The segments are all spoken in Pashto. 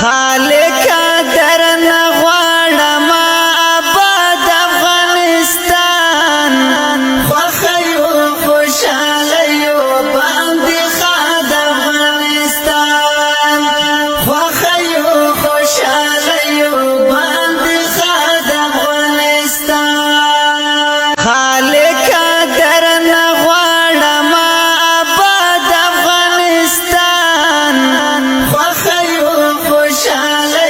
خالق درنه غواړم آباد افغانستان خوښیو خوشحالیو باندې ښاد افغانستان خوښیو خوشحالیو باندې ښاد افغانستان خالق درنه غواړم آباد افغانستان خوښیو خوشحالیو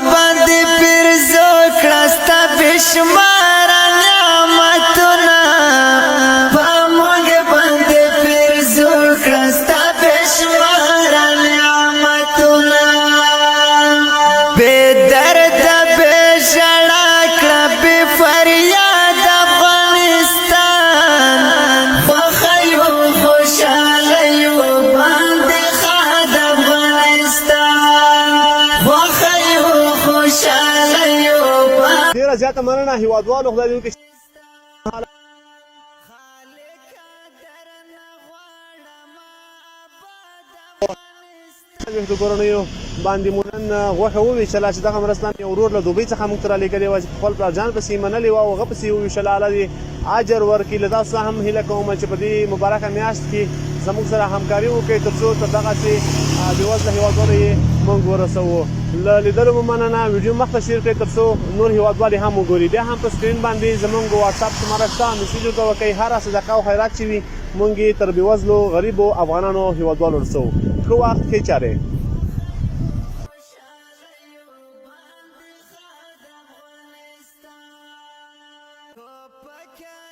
باندې پیرزو کړستا بشمار نعمتونه پاموږ باندې پیرزو کړستا بشمار نعمتونه بے درد بے ژړا کړه بے فریاد افغانستان خوښیو خوشالیو باندې خاد افغانستان خوښیو خوشالیو باندې ډیره زیاته مننه هیوادوالو خدای دې وکړي د کورنیو باندې مو نن غوښه وویشله چې دغه مرستان یو ورور له دوبۍ څخه موږ ته رالېږلې وه چې خپل پلارجان پسې یې منلې وه او هغه پسې یې وویشله الله دې اجر ورکړي له تاسو هم هیله کوم چې په دې مبارکه میاشت کې زموږ سره همکاري وکړئ تر څو تر دغسې بېوزله هېوادوالو یې موږ ورسوو له لیدلو مو مننه ویډیو مخته شیر کړئ تر څو نور هېوادوال یې هم وګوري بیا هم په سکرین باندې زموږ واتساپ شماره شته میسیج ورته وکړئ هره صدقه او خیرات چې وي موږ یې تر بېوزلو غریبو افغانانو هېوادوالو رسوو ښه وخت ښې چارې Paka